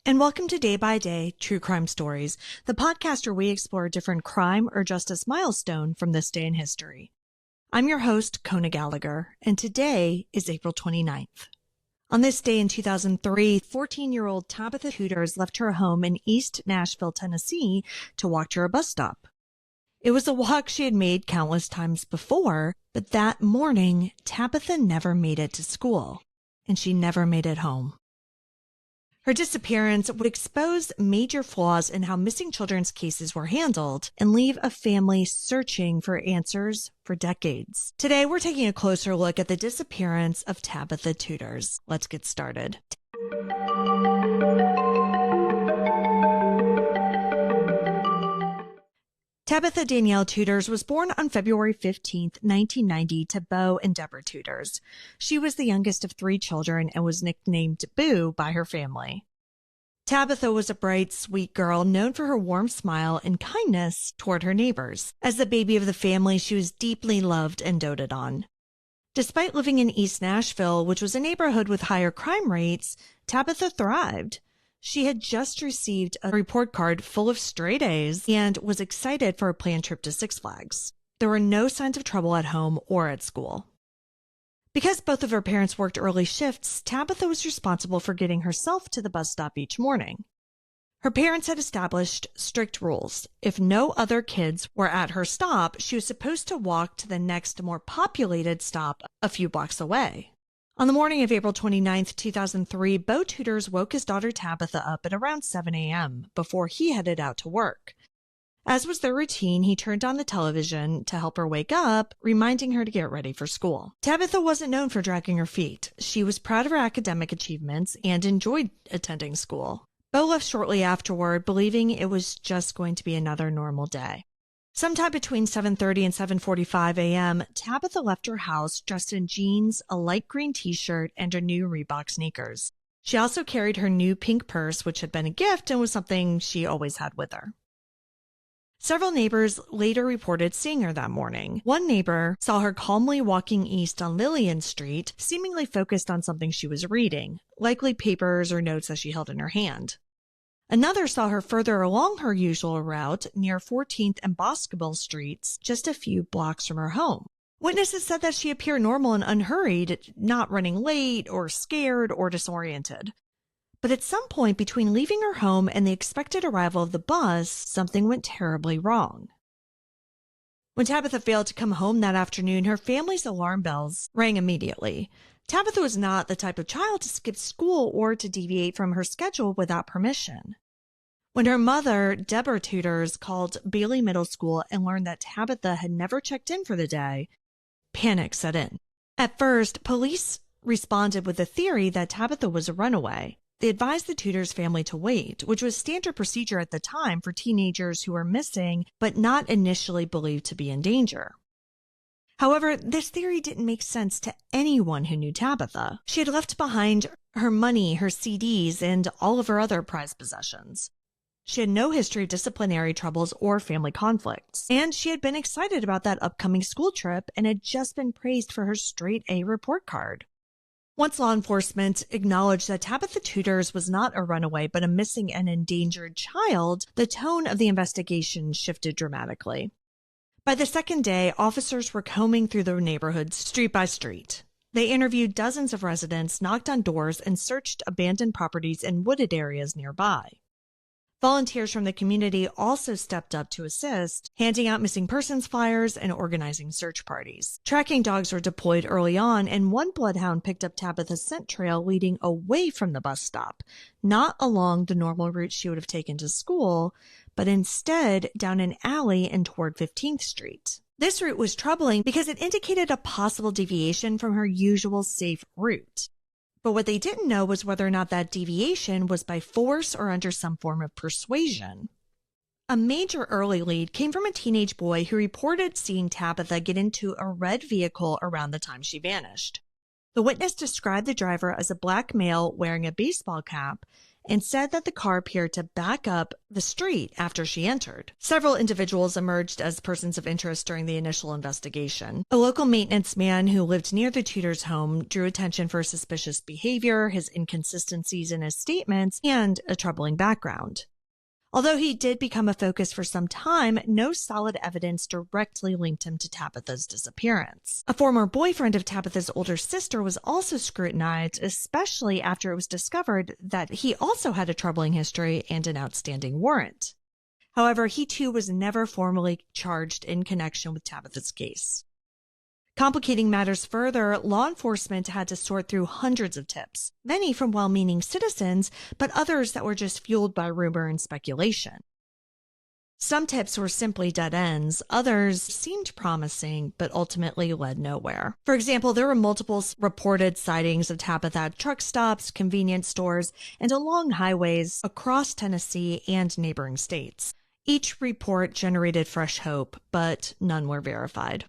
And welcome to Day by Day True Crime Stories, the podcast where we explore a different crime or justice milestone from this day in history. I'm your host, Kona Gallagher, and today is April 29th. On this day in 2003, 14-year-old Tabitha Tuders left her home in East Nashville, Tennessee, to walk to her bus stop. It was a walk she had made countless times before, but that morning, Tabitha never made it to school, and she never made it home. Her disappearance would expose major flaws in how missing children's cases were handled and leave a family searching for answers for decades. Today, we're taking a closer look at the disappearance of Tabitha Tuders. Let's get started. Tabitha Danielle Tuders was born on February 15, 1990, to Beau and Deborah Tuders. She was the youngest of 3 children and was nicknamed Boo by her family. Tabitha was a bright, sweet girl known for her warm smile and kindness toward her neighbors. As the baby of the family, she was deeply loved and doted on. Despite living in East Nashville, which was a neighborhood with higher crime rates, Tabitha thrived. She had just received a report card full of straight A's and was excited for a planned trip to Six Flags. There were no signs of trouble at home or at school. Because both of her parents worked early shifts, Tabitha was responsible for getting herself to the bus stop each morning. Her parents had established strict rules. If no other kids were at her stop, she was supposed to walk to the next more populated stop a few blocks away. On the morning of April 29, 2003, Beau Tuders woke his daughter Tabitha up at around 7 a.m. before he headed out to work. As was their routine, he turned on the television to help her wake up, reminding her to get ready for school. Tabitha wasn't known for dragging her feet. She was proud of her academic achievements and enjoyed attending school. Beau left shortly afterward, believing it was just going to be another normal day. Sometime between 7:30 and 7:45 a.m., Tabitha left her house dressed in jeans, a light green t-shirt, and her new Reebok sneakers. She also carried her new pink purse, which had been a gift and was something she always had with her. Several neighbors later reported seeing her that morning. One neighbor saw her calmly walking east on Lillian Street, seemingly focused on something she was reading, likely papers or notes that she held in her hand. Another saw her further along her usual route near 14th and Boscobel Streets, just a few blocks from her home. Witnesses said that she appeared normal and unhurried, not running late or scared or disoriented. But at some point between leaving her home and the expected arrival of the bus, something went terribly wrong. When Tabitha failed to come home that afternoon, her family's alarm bells rang immediately. Tabitha was not the type of child to skip school or to deviate from her schedule without permission. When her mother, Deborah Tuders, called Bailey Middle School and learned that Tabitha had never checked in for the day, panic set in. At first, police responded with the theory that Tabitha was a runaway. They advised the Tuders family to wait, which was standard procedure at the time for teenagers who were missing but not initially believed to be in danger. However, this theory didn't make sense to anyone who knew Tabitha. She had left behind her money, her CDs, and all of her other prized possessions. She had no history of disciplinary troubles or family conflicts, and she had been excited about that upcoming school trip and had just been praised for her straight A report card. Once law enforcement acknowledged that Tabitha Tuders was not a runaway but a missing and endangered child, the tone of the investigation shifted dramatically. By the second day, officers were combing through the neighborhood street by street. They interviewed dozens of residents, knocked on doors, and searched abandoned properties and wooded areas nearby. Volunteers from the community also stepped up to assist, handing out missing persons flyers and organizing search parties. Tracking dogs were deployed early on, and one bloodhound picked up Tabitha's scent trail leading away from the bus stop, not along the normal route she would have taken to school, but instead down an alley and toward 15th Street. This route was troubling because it indicated a possible deviation from her usual safe route. But what they didn't know was whether or not that deviation was by force or under some form of persuasion. A major early lead came from a teenage boy who reported seeing Tabitha get into a red vehicle around the time she vanished. The witness described the driver as a black male wearing a baseball cap and said that the car appeared to back up the street after she entered. Several individuals emerged as persons of interest during the initial investigation. A local maintenance man who lived near the Tudors' home drew attention for suspicious behavior, his inconsistencies in his statements, and a troubling background. Although he did become a focus for some time, no solid evidence directly linked him to Tabitha's disappearance. A former boyfriend of Tabitha's older sister was also scrutinized, especially after it was discovered that he also had a troubling history and an outstanding warrant. However, he too was never formally charged in connection with Tabitha's case. Complicating matters further, law enforcement had to sort through hundreds of tips, many from well-meaning citizens, but others that were just fueled by rumor and speculation. Some tips were simply dead ends, others seemed promising, but ultimately led nowhere. For example, there were multiple reported sightings of Tabitha at truck stops, convenience stores, and along highways across Tennessee and neighboring states. Each report generated fresh hope, but none were verified.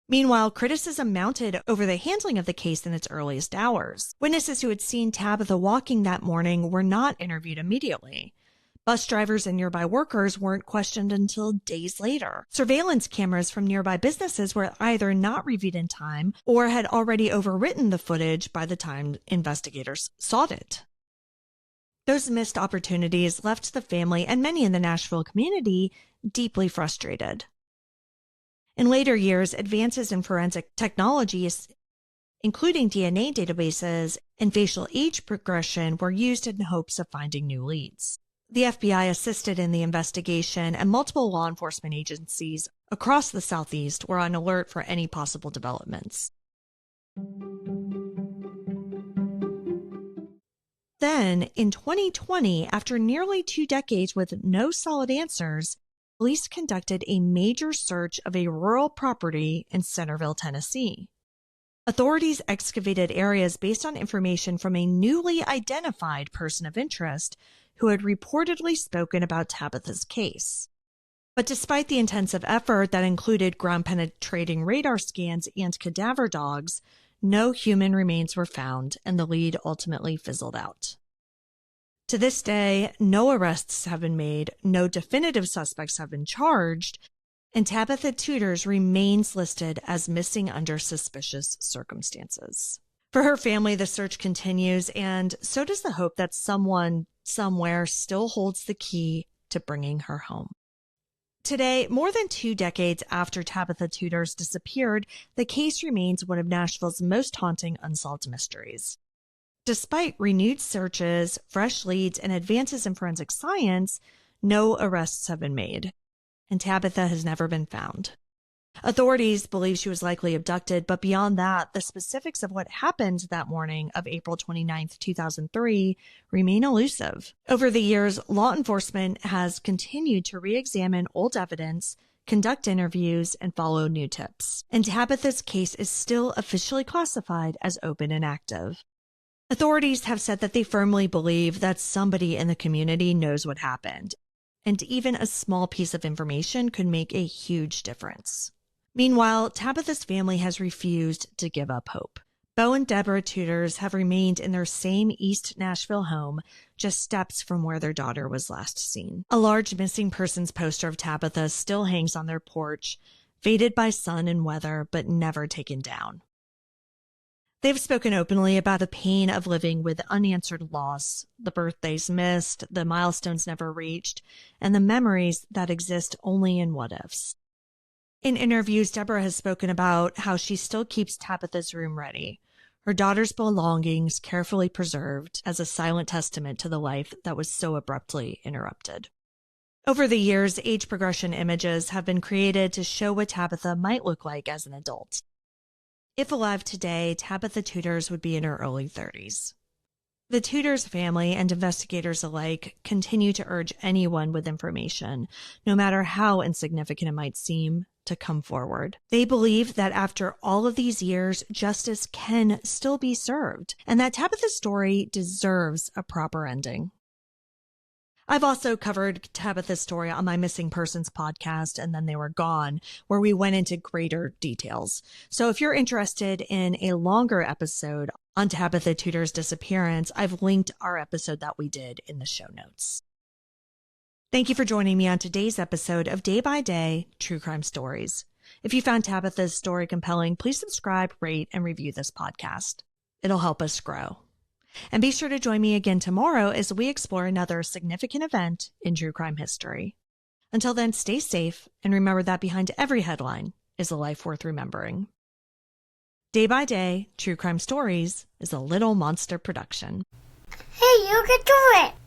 Meanwhile, criticism mounted over the handling of the case in its earliest hours. Witnesses who had seen Tabitha walking that morning were not interviewed immediately. Bus drivers and nearby workers weren't questioned until days later. Surveillance cameras from nearby businesses were either not reviewed in time or had already overwritten the footage by the time investigators sought it. Those missed opportunities left the family and many in the Nashville community deeply frustrated. In later years, advances in forensic technologies, including DNA databases and facial age progression, were used in hopes of finding new leads. The FBI assisted in the investigation, and multiple law enforcement agencies across the Southeast were on alert for any possible developments. Then, in 2020, after nearly 2 decades with no solid answers, police conducted a major search of a rural property in Centerville, Tennessee. Authorities excavated areas based on information from a newly identified person of interest who had reportedly spoken about Tabitha's case. But despite the intensive effort that included ground-penetrating radar scans and cadaver dogs, no human remains were found, and the lead ultimately fizzled out. To this day, no arrests have been made, no definitive suspects have been charged, and Tabitha Tuders remains listed as missing under suspicious circumstances. For her family, the search continues, and so does the hope that someone, somewhere, still holds the key to bringing her home. Today, more than 2 decades after Tabitha Tuders disappeared, the case remains one of Nashville's most haunting unsolved mysteries. Despite renewed searches, fresh leads, and advances in forensic science, no arrests have been made, and Tabitha has never been found. Authorities believe she was likely abducted, but beyond that, the specifics of what happened that morning of April 29, 2003 remain elusive. Over the years, law enforcement has continued to re-examine old evidence, conduct interviews, and follow new tips. And Tabitha's case is still officially classified as open and active. Authorities have said that they firmly believe that somebody in the community knows what happened, and even a small piece of information could make a huge difference. Meanwhile, Tabitha's family has refused to give up hope. Bo and Deborah Tuders have remained in their same East Nashville home, just steps from where their daughter was last seen. A large missing persons poster of Tabitha still hangs on their porch, faded by sun and weather, but never taken down. They've spoken openly about the pain of living with unanswered loss, the birthdays missed, the milestones never reached, and the memories that exist only in what-ifs. In interviews, Deborah has spoken about how she still keeps Tabitha's room ready, her daughter's belongings carefully preserved as a silent testament to the life that was so abruptly interrupted. Over the years, age progression images have been created to show what Tabitha might look like as an adult. If alive today, Tabitha Tuders would be in her early 30s. The Tuders family and investigators alike continue to urge anyone with information, no matter how insignificant it might seem, to come forward. They believe that after all of these years, justice can still be served, and that Tabitha's story deserves a proper ending. I've also covered Tabitha's story on my Missing Persons podcast, And Then They Were Gone, where we went into greater details. So if you're interested in a longer episode on Tabitha Tuders' disappearance, I've linked our episode that we did in the show notes. Thank you for joining me on today's episode of Day by Day True Crime Stories. If you found Tabitha's story compelling, please subscribe, rate, and review this podcast. It'll help us grow. And be sure to join me again tomorrow as we explore another significant event in true crime history. Until then, stay safe and remember that behind every headline is a life worth remembering. Day by Day True Crime Stories is a Little Monster production. Hey, you can do it!